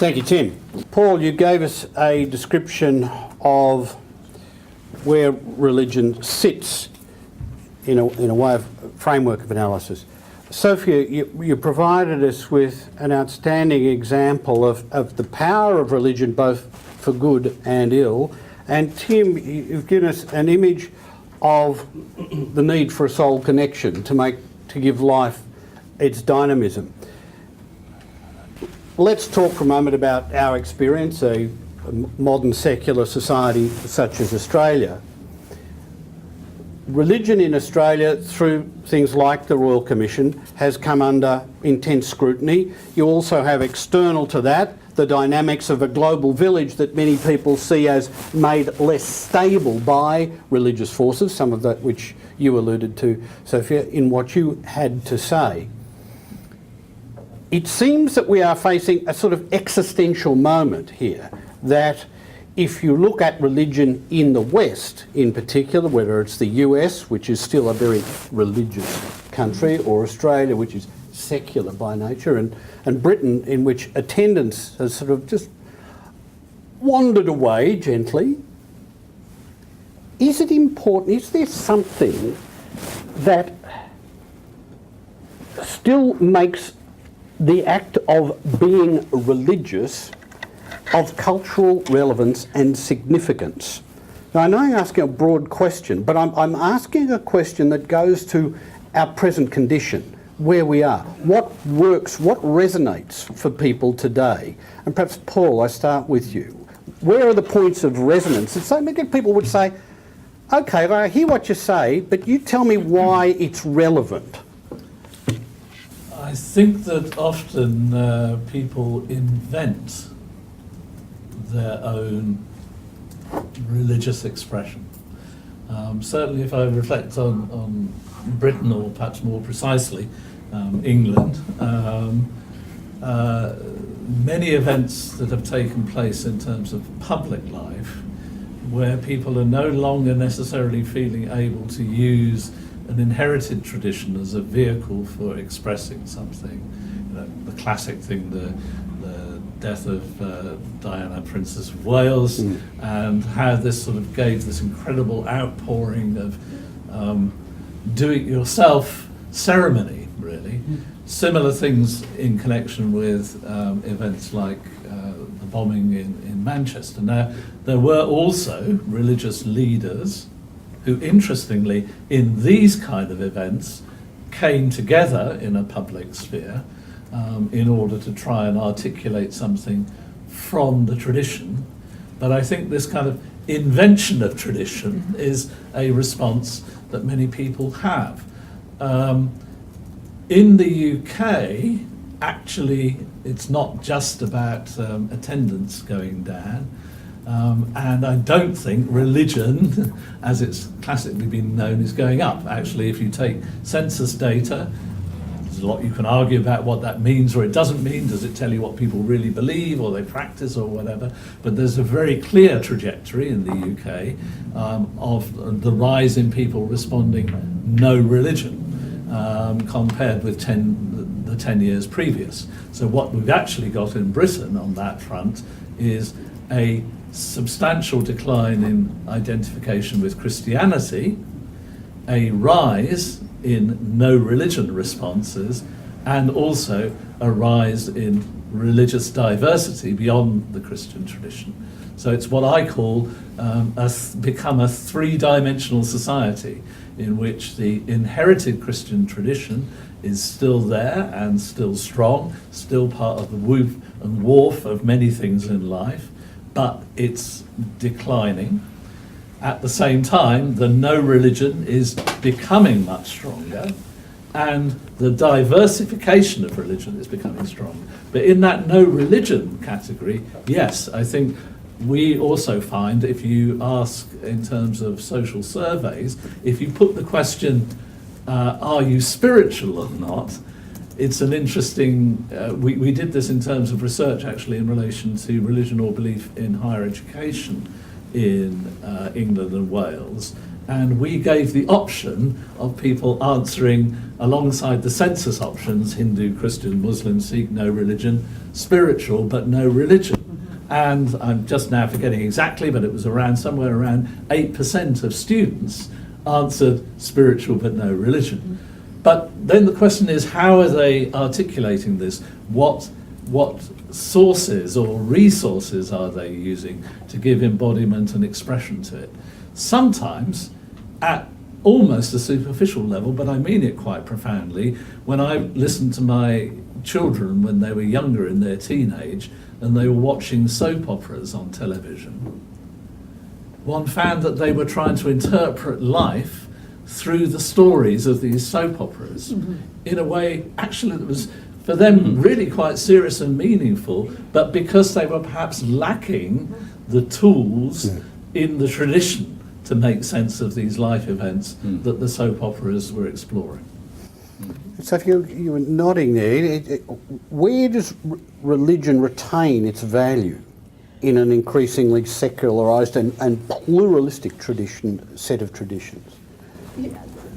Thank you, Tim. Paul, you gave us a description of where religion sits in a way of framework of analysis. Sophia, you provided us with an outstanding example of the power of religion both for good and ill. And Tim, you've given us an image of the need for a soul connection to give life its dynamism. Let's talk for a moment about our experience, a modern secular society such as Australia. Religion in Australia, through things like the Royal Commission, has come under intense scrutiny. You also have external to that the dynamics of a global village that many people see as made less stable by religious forces, some of that which you alluded to, Sophia, in what you had to say. It seems that we are facing a sort of existential moment here, that if you look at religion in the West in particular, whether it's the US, which is still a very religious country, or Australia, which is secular by nature, and Britain, in which attendance has sort of just wandered away gently, is it important, is there something that still makes the act of being religious of cultural relevance and significance? Now, I know I'm asking a broad question, but I'm asking a question that goes to our present condition, where we are. What works, what resonates for people today? And perhaps, Paul, I start with you. Where are the points of resonance? And so many people would say, okay, well, I hear what you say, but you tell me why it's relevant. I think that often people invent their own religious expression. Certainly if I reflect on Britain, or perhaps more precisely England, many events that have taken place in terms of public life where people are no longer necessarily feeling able to use an inherited tradition as a vehicle for expressing something. You know, the classic thing, the death of Diana, Princess of Wales, and how this sort of gave this incredible outpouring of do-it-yourself ceremony, really. Similar things in connection with events like the bombing in Manchester. Now, there were also religious leaders who, interestingly, in these kind of events, came together in a public sphere in order to try and articulate something from the tradition. But I think this kind of invention of tradition is a response that many people have. In the UK, actually, it's not just about attendance going down. And I don't think religion, as it's classically been known, is going up. Actually, if you take census data, there's a lot you can argue about what that means or it doesn't mean. Does it tell you what people really believe or they practice or whatever? But there's a very clear trajectory in the UK of the rise in people responding no religion compared with the 10 years previous. So what we've actually got in Britain on that front is a substantial decline in identification with Christianity, a rise in no religion responses, and also a rise in religious diversity beyond the Christian tradition. So it's what I call become a three-dimensional society in which the inherited Christian tradition is still there and still strong, still part of the woof and wharf of many things in life, but it's declining. At the same time, the no religion is becoming much stronger, and the diversification of religion is becoming strong. But in that no religion category, yes, I think we also find, if you ask in terms of social surveys, if you put the question, are you spiritual or not, it's an interesting, we did this in terms of research actually in relation to religion or belief in higher education in England and Wales, And we gave the option of people answering alongside the census options: Hindu, Christian, Muslim, Sikh, no religion; spiritual but no religion. And I'm just now forgetting exactly, but it was somewhere around 8% of students answered spiritual but no religion. But then the question is, how are they articulating this? What sources or resources are they using to give embodiment and expression to it? Sometimes at almost a superficial level, but I mean it quite profoundly. When I listened to my children when they were younger, in their teenage, and they were watching soap operas on television, one found that they were trying to interpret life through the stories of these soap operas in a way actually that was for them really quite serious and meaningful, but because they were perhaps lacking the tools in the tradition to make sense of these life events that the soap operas were exploring. So if you were nodding there, where does religion retain its value in an increasingly secularised and pluralistic set of traditions? Yeah,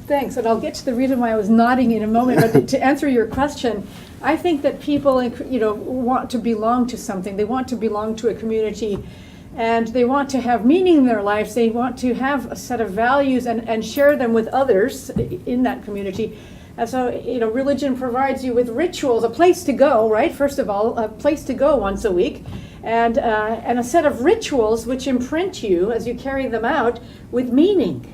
thanks, and I'll get to the reason why I was nodding in a moment. But to answer your question, I think that people, want to belong to something. They want to belong to a community, and they want to have meaning in their lives. They want to have a set of values and share them with others in that community. And so, religion provides you with rituals, a place to go, right? First of all, a place to go once a week, and a set of rituals which imprint you as you carry them out with meaning.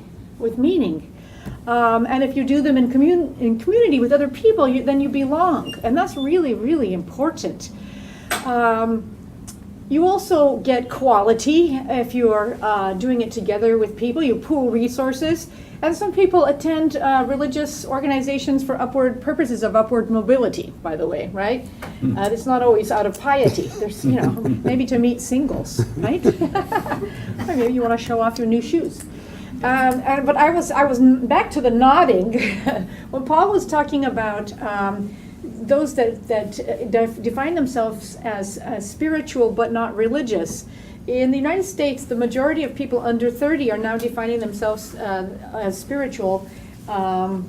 And if you do them in community with other people, then you belong, and that's really, really important. You also get quality if you're doing it together with people. You pool resources. And some people attend religious organizations for purposes of upward mobility, by the way, right? It's not always out of piety. There's, maybe to meet singles, right? Or maybe you want to show off your new shoes. But I was back to the nodding. When Paul was talking about those that define themselves as spiritual but not religious. In the United States, the majority of people under 30 are now defining themselves as spiritual, and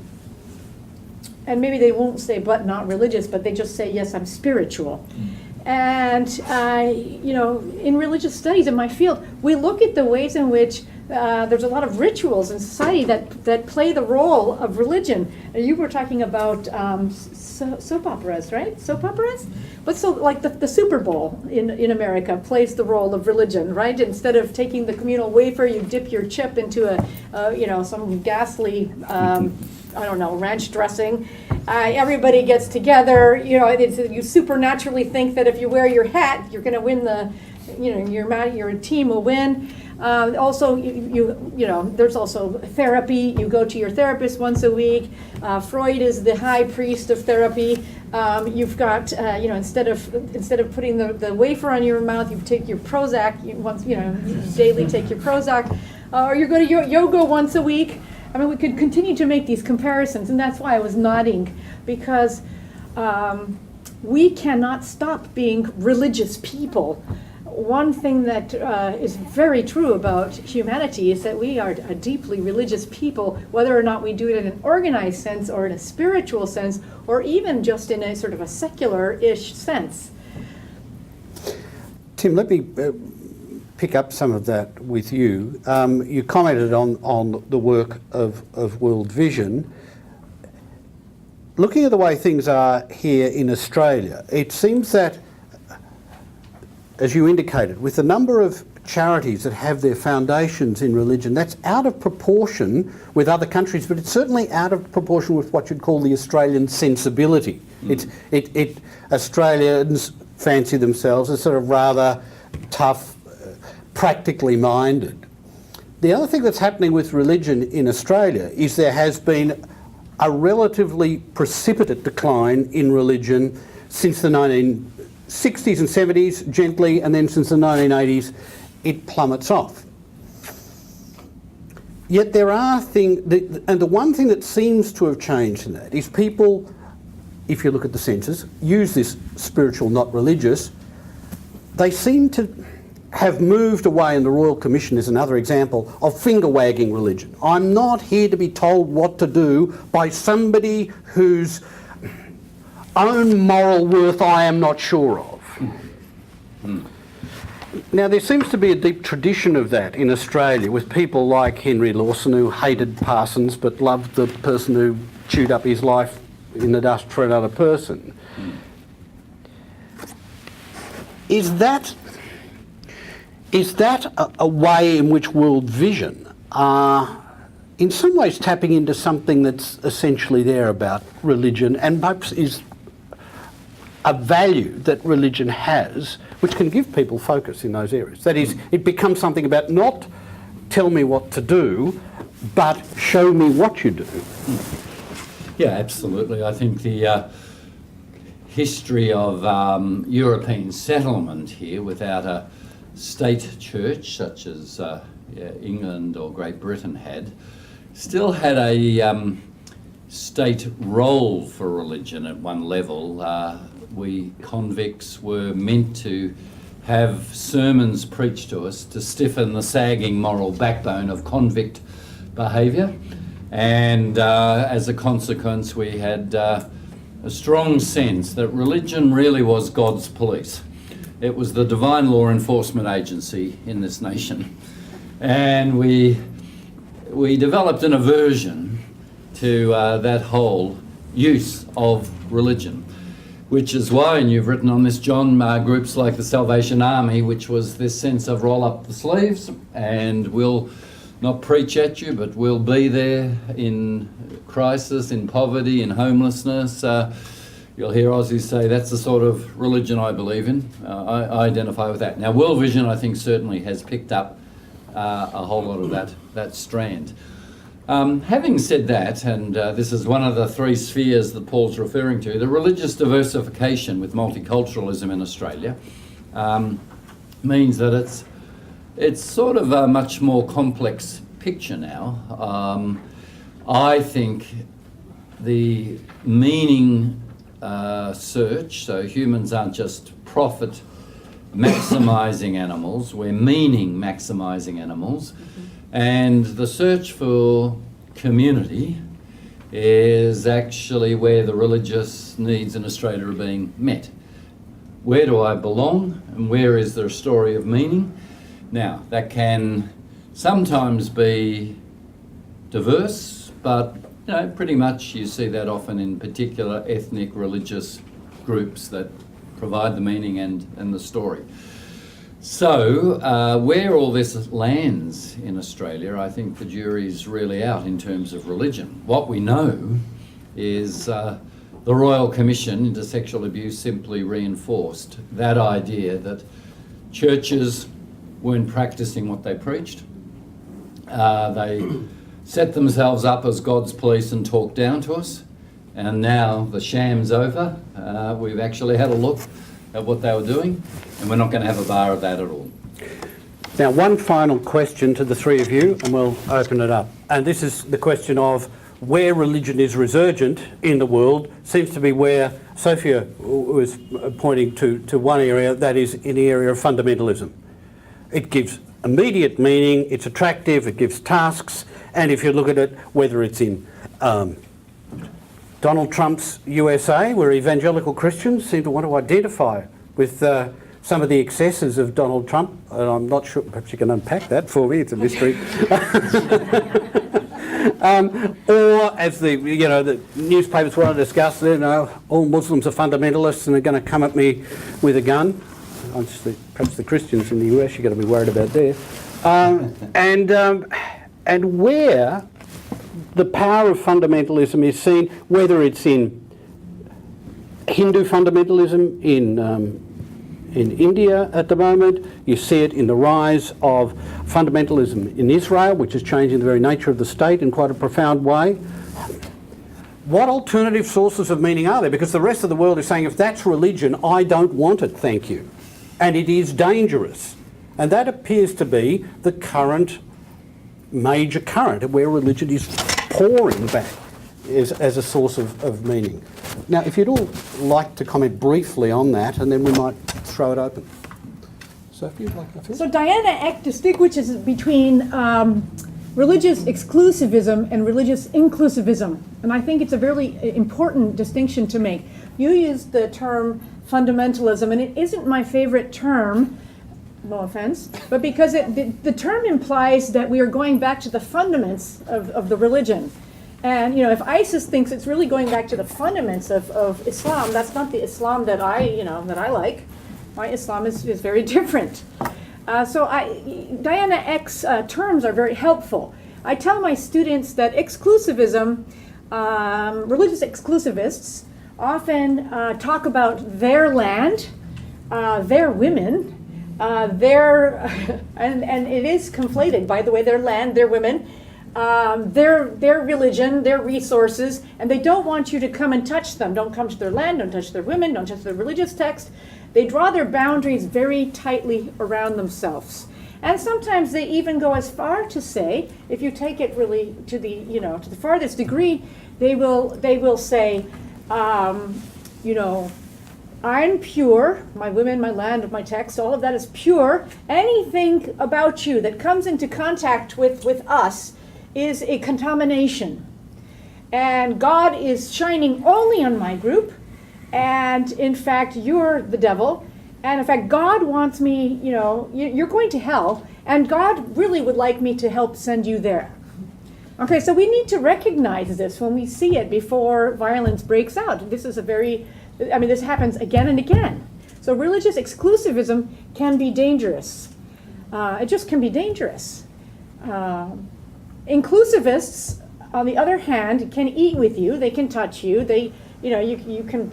maybe they won't say but not religious, but they just say, yes, I'm spiritual. And, in religious studies in my field, we look at the ways in which there's a lot of rituals in society that play the role of religion. You were talking about soap operas, right? Soap operas? But so, like the Super Bowl in America plays the role of religion, right? Instead of taking the communal wafer, you dip your chip into some ghastly, ranch dressing. Everybody gets together. You supernaturally think that if you wear your hat, you're going to win your team will win. Also, there's also therapy. You go to your therapist once a week. Freud is the high priest of therapy. You've got, instead of putting the wafer on your mouth, you take your Prozac. Daily take your Prozac, or you go to yoga once a week. I mean, we could continue to make these comparisons, and that's why I was nodding, because we cannot stop being religious people. One thing that is very true about humanity is that we are a deeply religious people, whether or not we do it in an organized sense or in a spiritual sense, or even just in a sort of a secular-ish sense. Tim, let me pick up some of that with you. You commented on the work of World Vision. Looking at the way things are here in Australia, it seems that, as you indicated, with the number of charities that have their foundations in religion, that's out of proportion with other countries, but it's certainly out of proportion with what you'd call the Australian sensibility. Australians fancy themselves as sort of rather tough, practically minded. The other thing that's happening with religion in Australia is there has been a relatively precipitate decline in religion since the 1960s and 70s, gently, and then since the 1980s, it plummets off. Yet there are things, and the one thing that seems to have changed in that is people, if you look at the census, use this spiritual, not religious. They seem to have moved away, and the Royal Commission is another example, of finger-wagging religion. I'm not here to be told what to do by somebody whose own moral worth I am not sure of. Now, there seems to be a deep tradition of that in Australia, with people like Henry Lawson, who hated parsons but loved the person who chewed up his life in the dust for another person. Is that a way in which world vision are in some ways tapping into something that's essentially there about religion, and perhaps is a value that religion has, which can give people focus in those areas? That is, it becomes something about not tell me what to do, but show me what you do. Yeah, absolutely. I think the history of European settlement here without a state church such as England or Great Britain had, still had a state role for religion at one level. We convicts were meant to have sermons preached to us to stiffen the sagging moral backbone of convict behaviour, and as a consequence we had a strong sense that religion really was God's police. It was the divine law enforcement agency in this nation, and we developed an aversion to that whole use of religion, which is why, and you've written on this, John, groups like the Salvation Army, which was this sense of roll up the sleeves and we'll not preach at you, but we'll be there in crisis, in poverty, in homelessness. You'll hear Aussies say that's the sort of religion I believe in. I identify with that. Now, World Vision, I think, certainly has picked up a whole lot of that strand. Having said that, and this is one of the three spheres that Paul's referring to, the religious diversification with multiculturalism in Australia means that it's sort of a much more complex picture now. I think the meaning search, so humans aren't just profit maximising animals, we're meaning maximising animals. And the search for community is actually where the religious needs in Australia are being met. Where do I belong, and where is there a story of meaning? Now, that can sometimes be diverse, but pretty much you see that often in particular ethnic religious groups that provide the meaning and the story. So, where all this lands in Australia, I think the jury's really out in terms of religion. What we know is the Royal Commission into Sexual Abuse simply reinforced that idea that churches weren't practicing what they preached. They set themselves up as God's police and talked down to us. And now the sham's over. We've actually had a look at what they were doing, and we're not going to have a bar of that at all. Now, one final question to the three of you, and we'll open it up. And this is the question of where religion is resurgent in the world. Seems to be where Sophia was pointing to one area, that is in the area of fundamentalism. It gives immediate meaning, it's attractive, it gives tasks, and if you look at it, whether it's in Donald Trump's USA, where evangelical Christians seem to want to identify with some of the excesses of Donald Trump, and I'm not sure, perhaps you can unpack that for me, it's a mystery. Or as the newspapers want to discuss, all Muslims are fundamentalists and they're going to come at me with a gun. Perhaps the Christians in the US you've got to be worried about there. And where the power of fundamentalism is seen, whether it's in Hindu fundamentalism in India at the moment, you see it in the rise of fundamentalism in Israel, which is changing the very nature of the state in quite a profound way. What alternative sources of meaning are there? Because the rest of the world is saying, if that's religion, I don't want it, thank you. And it is dangerous. And that appears to be the current major current where religion is pouring back as a source of meaning. Now, if you'd all like to comment briefly on that, and then we might throw it open. Sophia, you'd like to finish? So Diana Eck distinguishes between religious exclusivism and religious inclusivism. And I think it's a really important distinction to make. You used the term fundamentalism, and it isn't my favorite term, no offense, but because the term implies that we are going back to the fundaments of the religion. And if ISIS thinks it's really going back to the fundaments of Islam, that's not the Islam that I like. My Islam is very different. Diana Eck's terms are very helpful. I tell my students that exclusivism, religious exclusivists, often talk about their land, their women, and it is conflated, by the way, their land, their women, their religion, their resources, and they don't want you to come and touch them. Don't come to their land, don't touch their women, don't touch their religious text. They draw their boundaries very tightly around themselves. And sometimes they even go as far to say, if you take it really to the farthest degree, they will say, I'm pure, my women, my land, my text, all of that is pure. Anything about you that comes into contact with us is a contamination. And God is shining only on my group. And in fact, you're the devil. And in fact, God wants me, you're going to hell. And God really would like me to help send you there. Okay, so we need to recognize this when we see it before violence breaks out. This happens again and again. So religious exclusivism can be dangerous. It just can be dangerous. Inclusivists, on the other hand, can eat with you. They can touch you. You can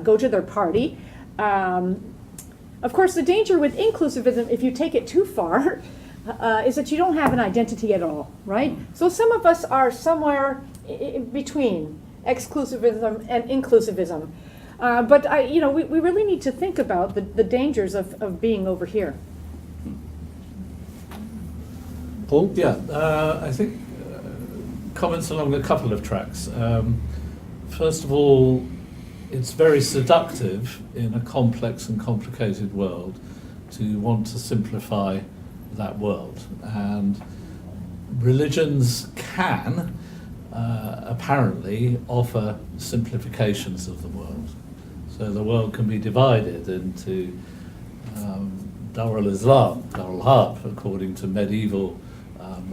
go to their party. Of course, the danger with inclusivism, if you take it too far, is that you don't have an identity at all, right? So some of us are somewhere in between exclusivism and inclusivism. But we really need to think about the dangers of being over here. Paul? Yeah, I think comments along a couple of tracks. First of all, it's very seductive in a complex and complicated world to want to simplify that world. And religions can apparently offer simplifications of the world. So the world can be divided into Darul Islam, Darul Harb, according to medieval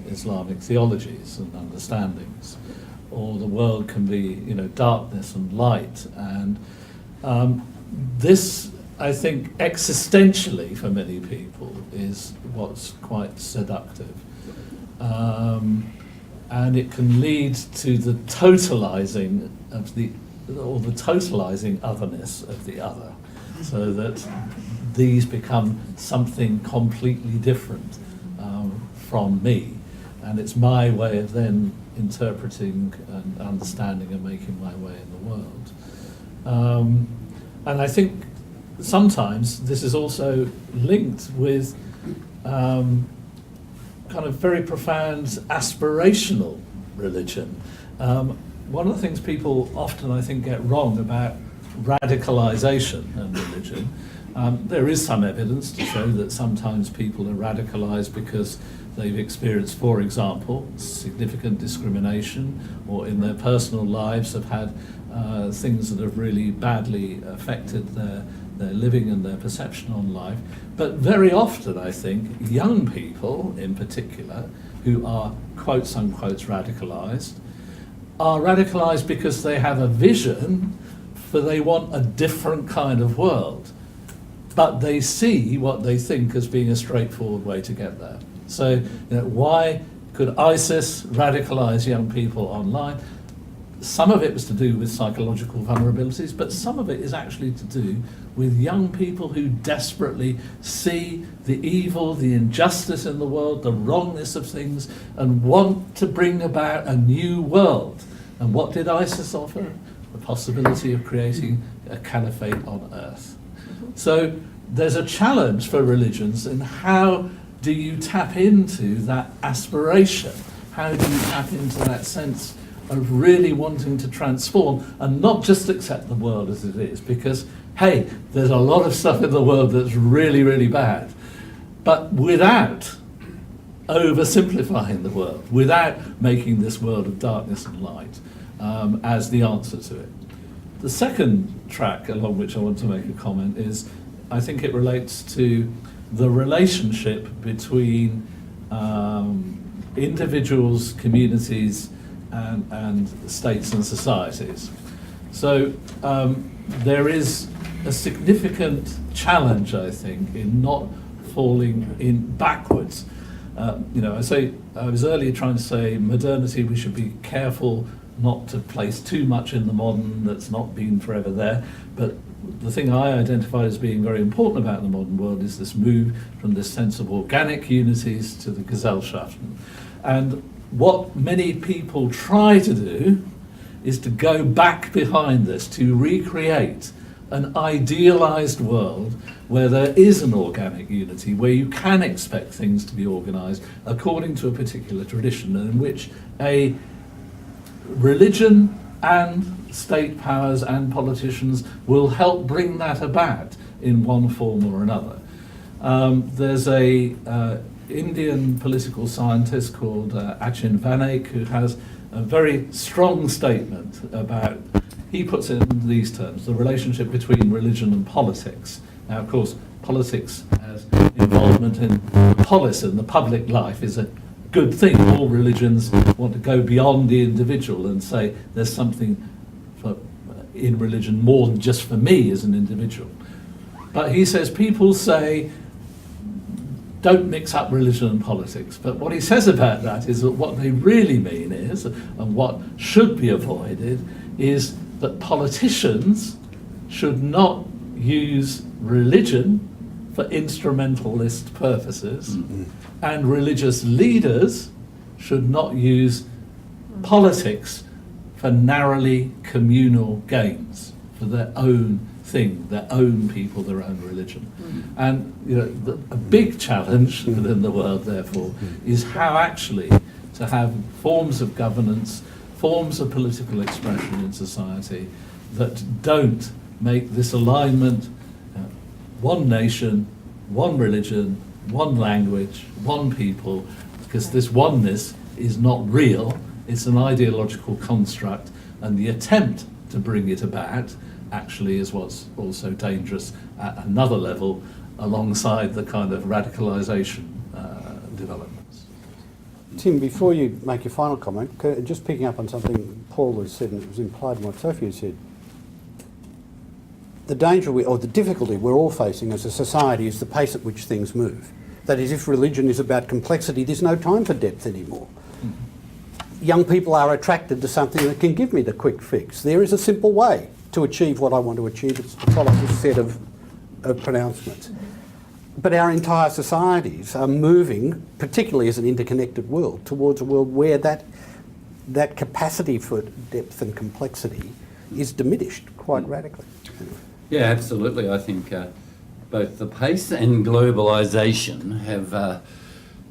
Islamic theologies and understandings. Or the world can be, darkness and light. And this, I think, existentially for many people is what's quite seductive. And it can lead to the totalizing of the totalizing otherness of the other, so that these become something completely different from me. And it's my way of then interpreting and understanding and making my way in the world. And I think sometimes this is also linked with kind of very profound aspirational religion. One of the things people often, I think, get wrong about radicalization and religion, there is some evidence to show that sometimes people are radicalized because they've experienced, for example, significant discrimination, or in their personal lives have had things that have really badly affected their living and their perception on life. But very often, I think, young people in particular, who are quotes unquote radicalized, are radicalized because they have a vision, for they want a different kind of world. But they see what they think as being a straightforward way to get there. So, why could ISIS radicalize young people online? Some of it was to do with psychological vulnerabilities, but some of it is actually to do with young people who desperately see the evil, the injustice in the world, the wrongness of things, and want to bring about a new world. And what did ISIS offer? The possibility of creating a caliphate on earth. So there's a challenge for religions in how do you tap into that aspiration? How do you tap into that sense of really wanting to transform and not just accept the world as it is, because, hey, there's a lot of stuff in the world that's really, really bad, but without oversimplifying the world, without making this world of darkness and light as the answer to it. The second track along which I want to make a comment is, I think it relates to the relationship between individuals, communities, and states and societies. So there is a significant challenge, I think, in not falling in backwards. I was earlier trying to say modernity, we should be careful not to place too much in the modern that's not been forever there. But the thing I identify as being very important about the modern world is this move from this sense of organic unities to the Gesellschaften. And what many people try to do is to go back behind this, to recreate an idealized world where there is an organic unity, where you can expect things to be organized according to a particular tradition, and in which a religion and state powers and politicians will help bring that about in one form or another. There's a Indian political scientist called Achin Vanek, who has a very strong statement about, he puts it in these terms, the relationship between religion and politics. Now, of course, politics as involvement in the polis and the public life is a good thing. All religions want to go beyond the individual and say there's something in religion more than just for me as an individual. But he says people say, don't mix up religion and politics. But what he says about that is that what they really mean is, and what should be avoided, is that politicians should not use religion for instrumentalist purposes, and religious leaders should not use politics for narrowly communal gains, for their own thing, their own people, their own religion. And a big challenge within the world, therefore, is how actually to have forms of governance, forms of political expression in society that don't make this alignment, one nation, one religion, one language, one people, because this oneness is not real, it's an ideological construct, and the attempt to bring it about actually is what's also dangerous at another level, alongside the kind of radicalization developments. Tim, before you make your final comment, just picking up on something Paul has said, and it was implied in what Sophia said, the danger or the difficulty we're all facing as a society is the pace at which things move. That is, if religion is about complexity, there's no time for depth anymore. Young people are attracted to something that can give me the quick fix. There is a simple way to achieve what I want to achieve. It's to follow this set of pronouncements. But our entire societies are moving, particularly as an interconnected world, towards a world where that capacity for depth and complexity is diminished quite radically. Yeah, absolutely. I think both the pace and globalisation have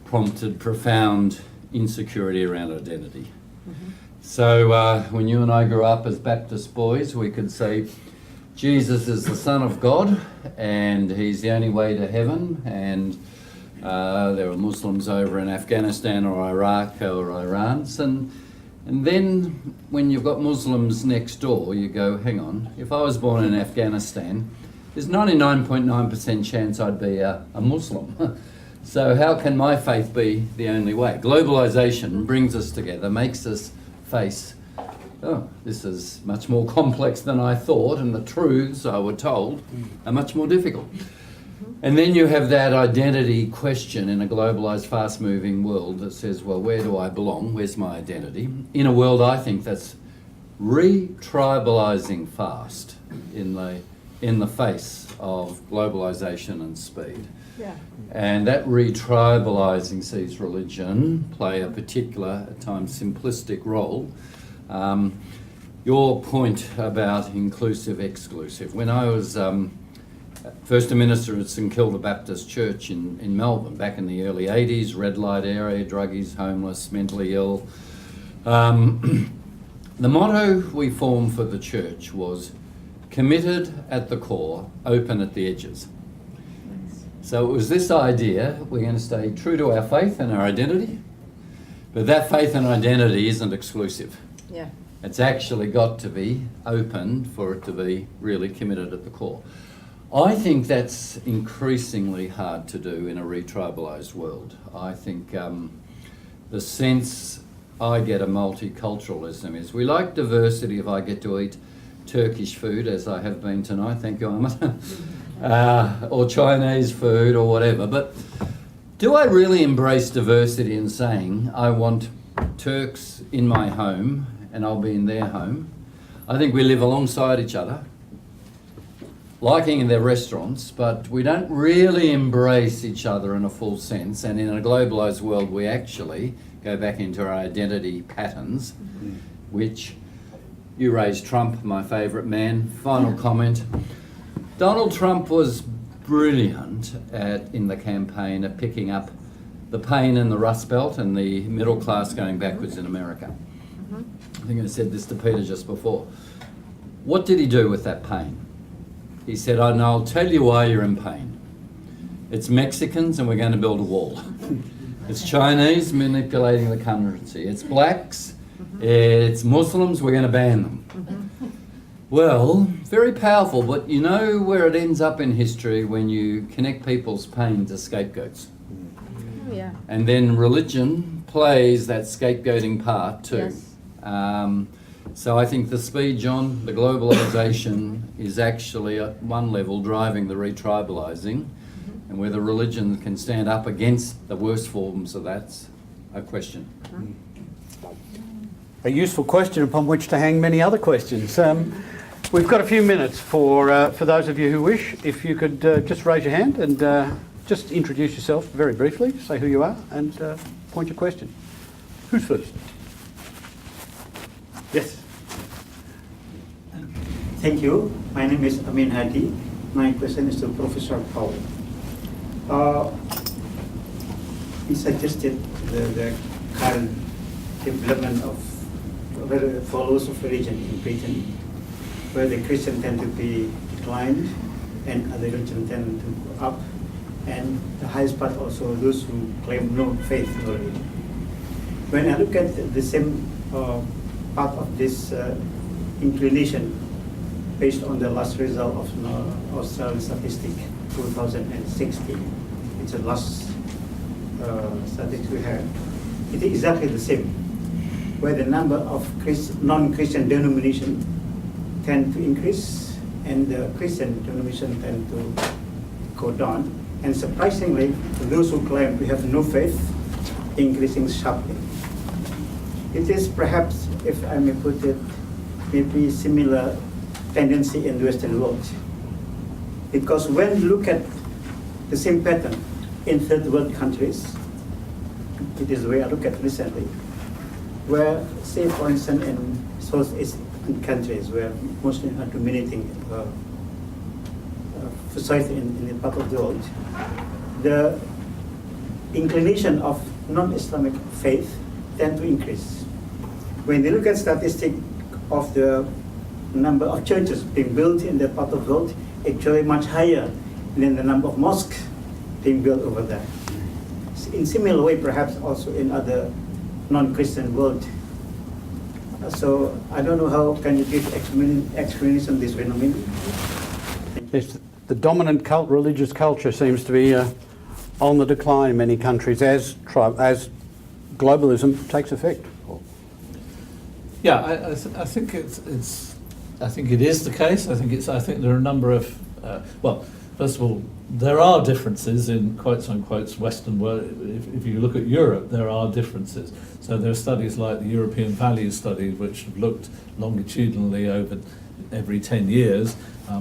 prompted profound insecurity around identity. So when you and I grew up as Baptist boys, we could say Jesus is the Son of God and he's the only way to heaven, and there are Muslims over in Afghanistan or Iraq or Iran, and then when you've got Muslims next door, you go, hang on, if I was born in Afghanistan, there's 99.9% chance I'd be a Muslim. So how can my faith be the only way? Globalisation brings us together, makes us face, oh, this is much more complex than I thought, and the truths I were told are much more difficult. And then you have that identity question in a globalised, fast-moving world that says, well, where do I belong? Where's my identity? In a world, I think, that's re-tribalising fast in the face of globalisation and speed. Yeah. And that re-tribalising sees religion play a particular, at times simplistic role. Your point about inclusive, exclusive. When I was First Minister at St Kilda Baptist Church in Melbourne back in the early 80s, red light area, druggies, homeless, mentally ill. The motto we formed for the church was committed at the core, open at the edges. So it was this idea, we're going to stay true to our faith and our identity, but that faith and identity isn't exclusive. Yeah. It's actually got to be open for it to be really committed at the core. I think that's increasingly hard to do in a retribalised world. I think the sense I get of multiculturalism is we like diversity if I get to eat Turkish food, as I have been tonight, thank you, Ahmed, or Chinese food or whatever. But do I really embrace diversity in saying I want Turks in my home and I'll be in their home? I think we live alongside each other, liking their restaurants, but we don't really embrace each other in a full sense. And in a globalised world, we actually go back into our identity patterns, which you raised Trump, my favourite man. Final comment. Donald Trump was brilliant in the campaign at picking up the pain in the Rust Belt and the middle class going backwards in America. I think I said this to Peter just before. What did he do with that pain? He said, "Oh, no, I'll tell you why you're in pain. It's Mexicans and we're going to build a wall. It's Chinese manipulating the currency. It's blacks, it's Muslims, we're going to ban them." Well, very powerful, but you know where it ends up in history when you connect people's pain to scapegoats. Oh, yeah. And then religion plays that scapegoating part too. Yes. So I think the speed, John, the globalisation is actually at one level driving the retribalising, and whether religion can stand up against the worst forms of that's a question. A useful question upon which to hang many other questions. We've got a few minutes for those of you who wish. If you could just raise your hand and just introduce yourself very briefly, say who you are and point your question. Who's first? Yes. Thank you. My name is Amin Hadi. My question is to Professor Paul. He suggested the current development of followers of religion in Britain, where the Christian tend to be declined and other religion tend to go up, and the highest part also those who claim no faith, no religion. When I look at the same part of this inclination based on the last result of Australian statistic 2016, it's the last statistic we have. It is exactly the same, where the number of non-Christian denomination tend to increase and the Christian denomination tend to go down. And surprisingly, those who claim we have no faith increasing sharply. It is perhaps, if I may put it, maybe similar tendency in the Western world. Because when you look at the same pattern in third world countries, it is the way I look at recently, where, say for instance, in Southeast countries where Muslims are dominating society in the part of the world, the inclination of non-Islamic faith tend to increase. When they look at statistics of the number of churches being built in that part of the world, actually much higher than the number of mosques being built over there. In similar way, perhaps also in other non-Christian world. So I don't know how can you give explanation of this phenomenon. Yes, the dominant religious culture seems to be on the decline in many countries as globalism takes effect. Yeah, I think I think it is the case. I think there are a number of well, first of all, there are differences in quotes unquote Western world. If you look at Europe, there are differences. So there are studies like the European Values Study, which have looked longitudinally over every 10 years,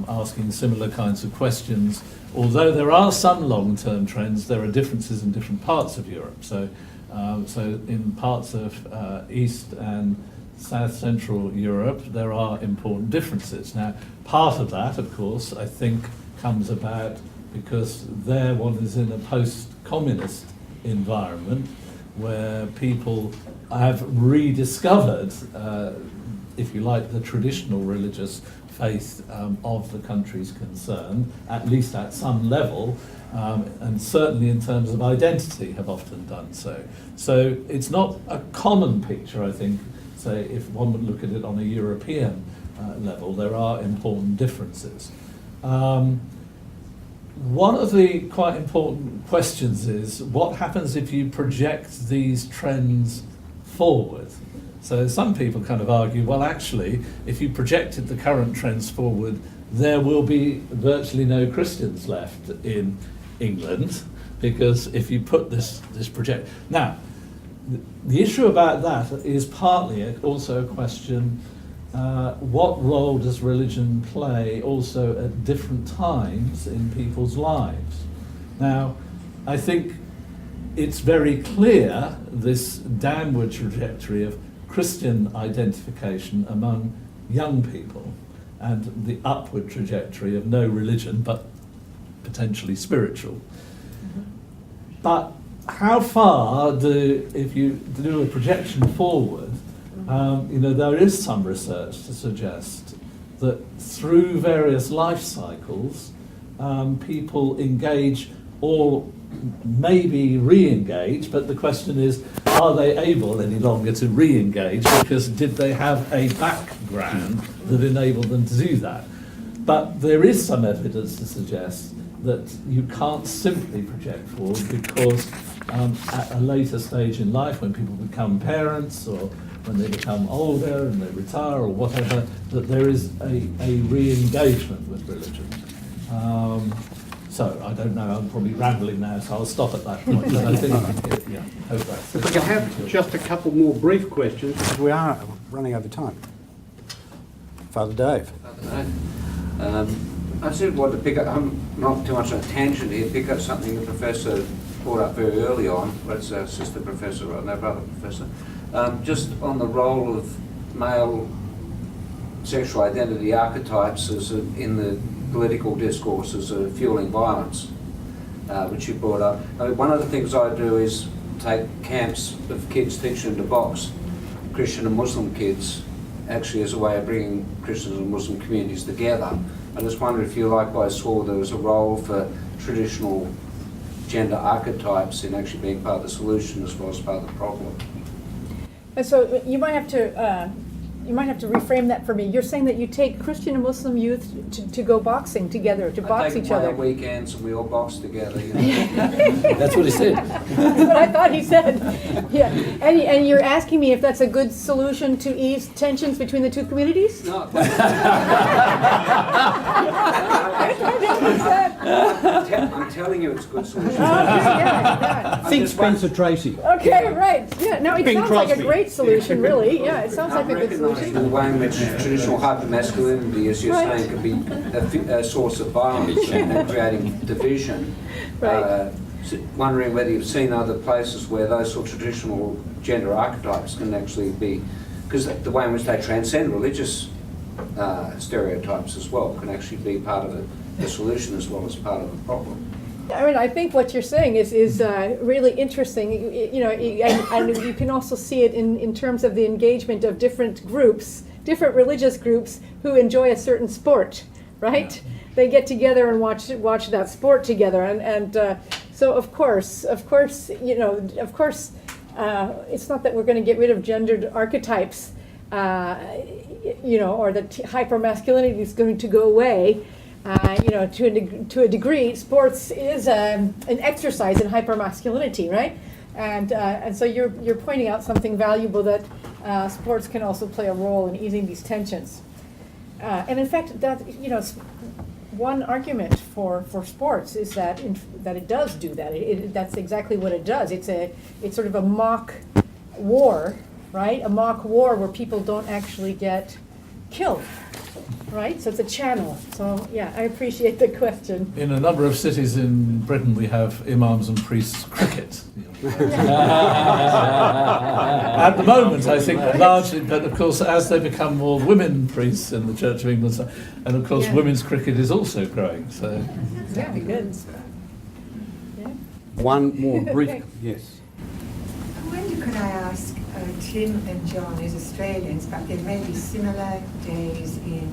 asking similar kinds of questions. Although there are some long-term trends, there are differences in different parts of Europe. So in parts of East and South Central Europe, there are important differences. Now, part of that, of course, I think comes about because there one is in a post-communist environment where people have rediscovered if you like, the traditional religious faith of the countries concerned, at least at some level, and certainly in terms of identity have often done so. So it's not a common picture, I think, say, if one would look at it on a European level. There are important differences. One of the quite important questions is, what happens if you project these trends forward? So some people kind of argue, well, actually, if you projected the current trends forward, there will be virtually no Christians left in England, because if you put this project... Now, the issue about that is partly also a question, what role does religion play also at different times in people's lives? Now, I think it's very clear, this downward trajectory of Christian identification among young people, and the upward trajectory of no religion, but potentially spiritual. But how far if you do a projection forward, there is some research to suggest that through various life cycles, people engage or maybe re-engage, but the question is, are they able any longer to re-engage, because did they have a background that enabled them to do that? But there is some evidence to suggest that you can't simply project forward, because at a later stage in life, when people become parents or when they become older and they retire or whatever, that there is a re-engagement with religion. So I don't know, I'm probably rambling now, so I'll stop at that point. But I think, yeah, hope that's If we can have just a couple more brief questions, because we are running over time. Father Dave. I just want to pick up, I'm not too much on a tangent here, pick up something the Professor brought up very early on, but it's our sister Professor, right? No, brother Professor. Just on the role of male sexual identity archetypes in the political discourse as fueling violence, which you brought up. I mean, one of the things I do is take camps of kids, teach them to box, Christian and Muslim kids, actually as a way of bringing Christians and Muslim communities together. I just wondered if you likewise saw there was a role for traditional gender archetypes in actually being part of the solution as well as part of the problem. And so you might have to reframe that for me. You're saying that you take Christian and Muslim youth to go boxing together, to box each other. I take weekends and we all box together. You know? That's what he said. That's what I thought he said. Yeah, and you're asking me if that's a good solution to ease tensions between the two communities? No. I'm telling you it's a good solution. Think Spencer Tracy. Okay, right. Yeah, no, it Bing sounds like a Crosby. great solution, really. Yeah, it sounds like a good solution. The way in which traditional hypermasculinity, as you're Right. saying, can be a source of violence and creating division. Right. Wondering whether you've seen other places where those sort of traditional gender archetypes can actually be, because the way in which they transcend religious stereotypes as well can actually be part of the solution as well as part of the problem. I mean, I think what you're saying is really interesting. You know, and you can also see it in terms of the engagement of different groups, different religious groups who enjoy a certain sport, right? Yeah. They get together and watch that sport together, and so of course, you know, it's not that we're going to get rid of gendered archetypes, you know, or that hypermasculinity is going to go away. You know, to a degree, sports is an exercise in hypermasculinity, right? And so you're pointing out something valuable, that sports can also play a role in easing these tensions. And in fact, that, you know, one argument for sports is that that it does do that. That's exactly what it does. It's sort of a mock war, right? A mock war where people don't actually get killed. Right, so it's a channel. So yeah, I appreciate the question. In a number of cities in Britain, we have imams and priests cricket. At the moment, I think largely, but of course, as they become more women priests in the Church of England, and of course, women's cricket is also growing. So yeah, good. Yeah. One more brief. Yes. I wonder, could I ask, Tim and John as Australians, but there may be similar days in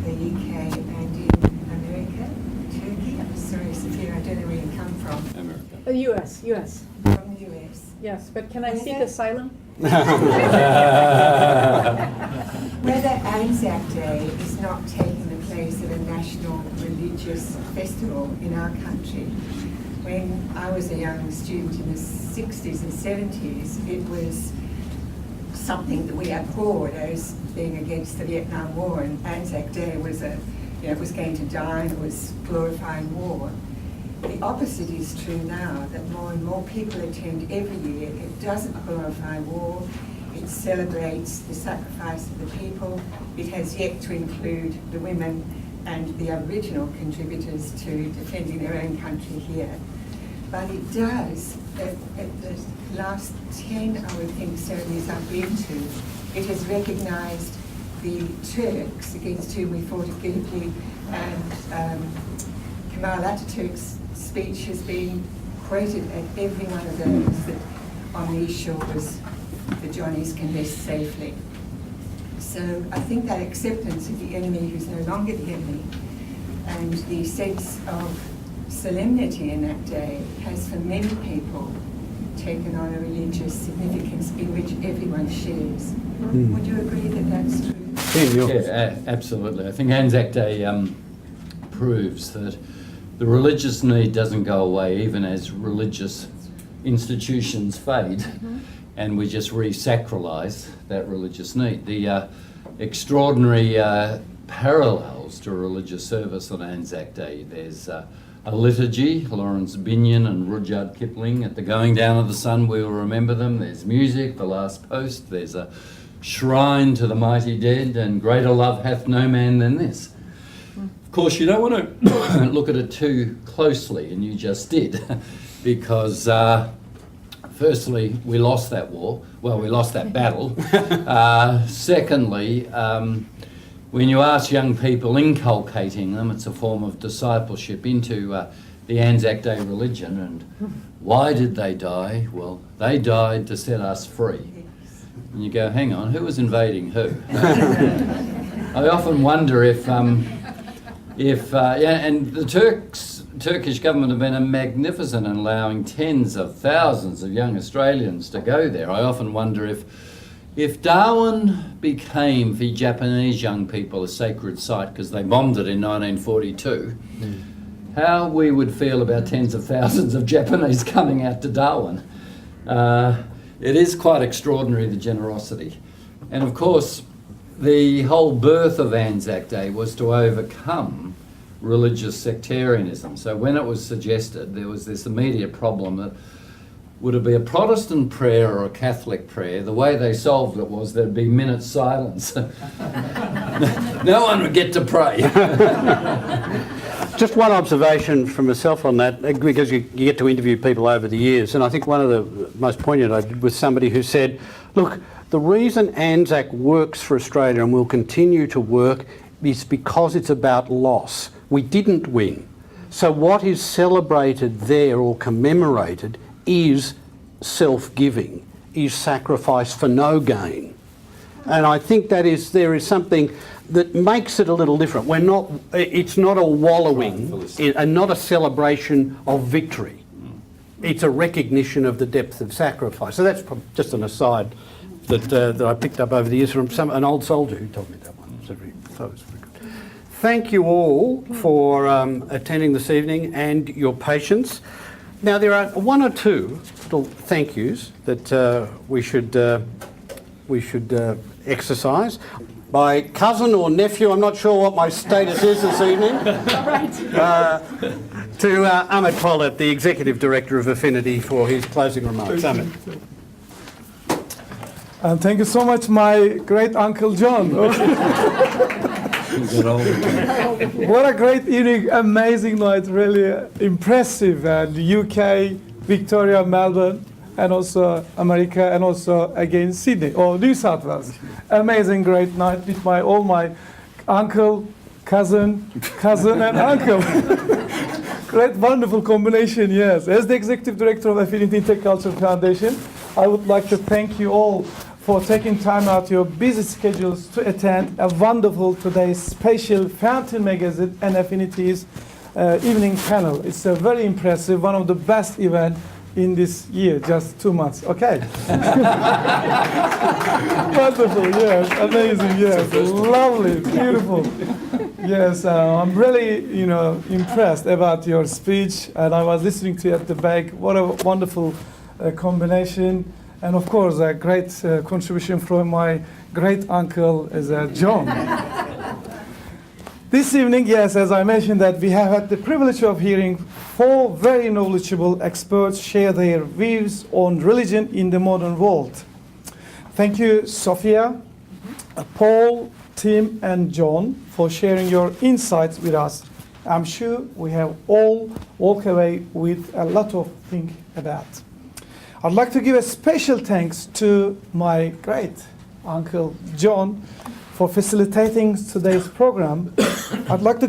the UK and in America, Turkey. I'm sorry, Sophia, I don't know where you come from. America. US. From the US. Yes, but can I Whether- seek asylum? Whether Anzac Day is not taking the place of a national religious festival in our country. When I was a young student in the 60s and 70s, it was something that we abhorred as being against the Vietnam War, and Anzac Day was it was going to die and it was glorifying war. The opposite is true now, that more and more people attend every year. It doesn't glorify war, it celebrates the sacrifice of the people. It has yet to include the women and the Aboriginal contributors to defending their own country here. But it does, at the last 10, I would think, ceremonies I've been to, it has recognised the Turks against whom we fought at Gallipoli, and Kemal Ataturk's speech has been quoted at every one of those, that on these shores the Johnnies can rest safely. So I think that acceptance of the enemy who's no longer the enemy, and the sense of solemnity in that day, has for many people taken on a religious significance in which everyone shares. Would you agree that that's true? Yeah, absolutely. I think Anzac Day proves that the religious need doesn't go away even as religious institutions fade, and we just re-sacralise that religious need. The extraordinary parallels to religious service on Anzac Day. There's a liturgy, Lawrence Binyon and Rudyard Kipling, at the going down of the sun we will remember them. There's music, the last post. There's a shrine to the mighty dead, and greater love hath no man than this. Of course, you don't want to look at it too closely, and you just did, because firstly, we lost that war. Well, we lost that battle. Secondly, when you ask young people, inculcating them, it's a form of discipleship into the Anzac Day religion. And why did they die? Well, they died to set us free. And you go, hang on, who was invading who? I often wonder if and the Turkish government have been magnificent in allowing tens of thousands of young Australians to go there. I often wonder if Darwin became for Japanese young people a sacred site because they bombed it in 1942, how we would feel about tens of thousands of Japanese coming out to Darwin. It is quite extraordinary, the generosity. And of course, the whole birth of Anzac Day was to overcome religious sectarianism. So when it was suggested, there was this immediate problem that would it be a Protestant prayer or a Catholic prayer? The way they solved it was there'd be minute silence. No one would get to pray. Just one observation from myself on that, because you get to interview people over the years, and I think one of the most poignant I did was somebody who said, look, the reason Anzac works for Australia and will continue to work is because it's about loss. We didn't win. So what is celebrated there or commemorated is self-giving, is sacrifice for no gain. And I think there is something that makes it a little different. It's not a wallowing and not a celebration of victory. It's a recognition of the depth of sacrifice. So that's just an aside that I picked up over the years from an old soldier who told me that one. So it was very good. Thank you all for attending this evening and your patience. Now there are one or two little thank yous that we should exercise. My cousin or nephew, I'm not sure what my status is this evening, to Ahmed Pollitt, the Executive Director of Affinity, for his closing remarks. Ahmed. And thank you so much, my great Uncle John. What a great evening, amazing night, really impressive. And UK, Victoria, Melbourne, and also America, and also again Sydney or New South Wales. Amazing, great night with all my uncle, cousin, and uncle. Great, wonderful combination, yes. As the Executive Director of Affinity Intercultural Foundation, I would like to thank you all for taking time out of your busy schedules to attend a wonderful today's special Fountain Magazine and Affinities evening panel. It's a very impressive, one of the best events in this year, just 2 months. Okay. Wonderful, yes, amazing, yes, lovely, beautiful. Yes, I'm really, impressed about your speech, and I was listening to you at the back. What a wonderful combination, and of course, a great contribution from my great uncle, John. This evening, yes, as I mentioned, that we have had the privilege of hearing 4 very knowledgeable experts share their views on religion in the modern world. Thank you, Sophia, Paul, Tim, and John for sharing your insights with us. I'm sure we have all walked away with a lot of think about. I'd like to give a special thanks to my great uncle John for facilitating today's program. I'd like to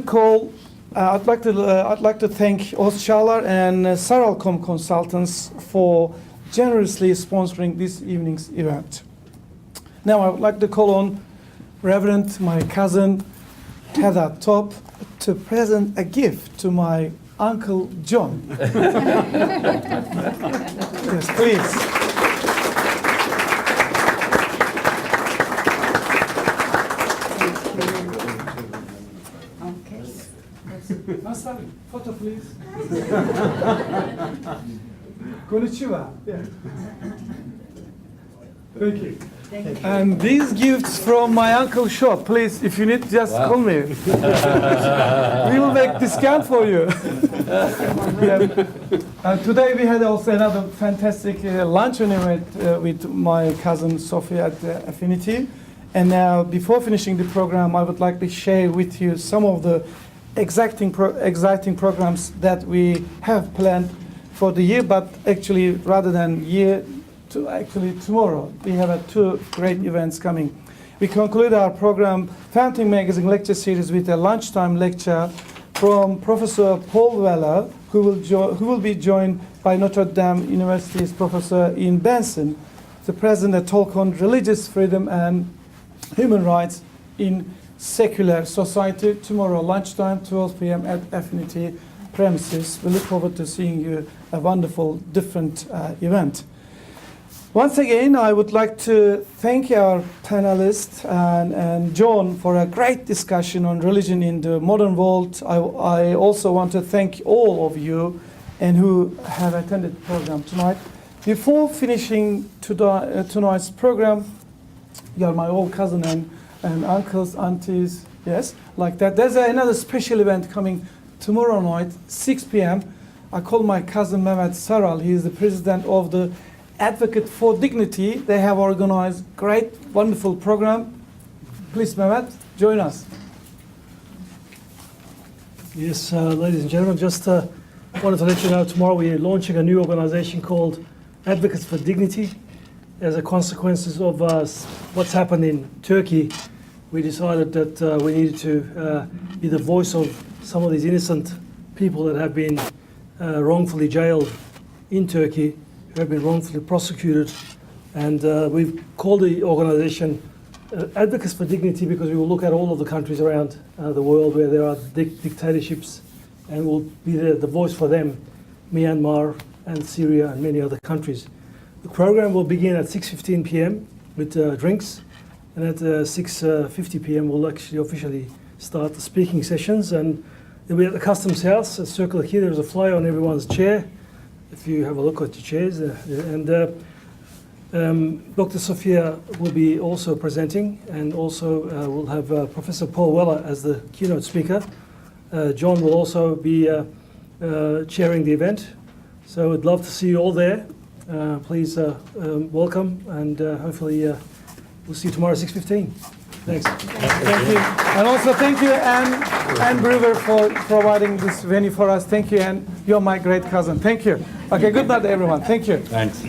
thank Costello and Saralcom Consultants for generously sponsoring this evening's event. Now I would like to call on Reverend, my cousin Heather Top, to present a gift to my Uncle John. Yes, please. Masari, photo please. Konnichiwa. Yeah. Thank you. And these gifts from my uncle's shop, please, if you need, just call me. We will make discount for you. Yeah. Today we had also another fantastic luncheon event with my cousin Sophia at Affinity. And now, before finishing the program, I would like to share with you some of the exciting programs that we have planned for the year, but actually rather than year, to actually tomorrow. We have 2 great events coming. We conclude our program, Fountain Magazine lecture series, with a lunchtime lecture from Professor Paul Weller, who will be joined by Notre Dame University's Professor Ian Benson to present a talk on religious freedom and human rights in secular society tomorrow lunchtime, 12 p.m. at Affinity premises. We look forward to seeing you, a wonderful, different event. Once again, I would like to thank our panelists and John for a great discussion on religion in the modern world. I also want to thank all of you and who have attended the program tonight. Before finishing tonight's program, you are my old cousin and uncles, aunties, yes, like that. There's another special event coming tomorrow night, 6 p.m. I call my cousin Mehmet Saral. He is the president of the Advocate for Dignity. They have organized great, wonderful program. Please, Mehmet, join us. Yes, ladies and gentlemen, just wanted to let you know tomorrow we are launching a new organization called Advocates for Dignity. As a consequence of what's happened in Turkey, we decided that we needed to be the voice of some of these innocent people that have been wrongfully jailed in Turkey, who have been wrongfully prosecuted. And we've called the organization Advocates for Dignity because we will look at all of the countries around the world where there are dictatorships, and we'll be the voice for them, Myanmar and Syria and many other countries. The program will begin at 6:15 p.m. with drinks, and at 6:50 p.m. we'll actually officially start the speaking sessions, and it'll be at the Customs House, a circular here. There's a flyer on everyone's chair, if you have a look at your chairs. Dr. Sophia will be also presenting, and also we'll have Professor Paul Weller as the keynote speaker. John will also be chairing the event, so I'd love to see you all there. Please welcome, and hopefully we'll see you tomorrow at 6:15. Thanks. Thank you. And also thank you, Anne Brewer, for providing this venue for us. Thank you, Anne. You're my great cousin. Thank you. Okay, good night, everyone. Thank you. Thanks.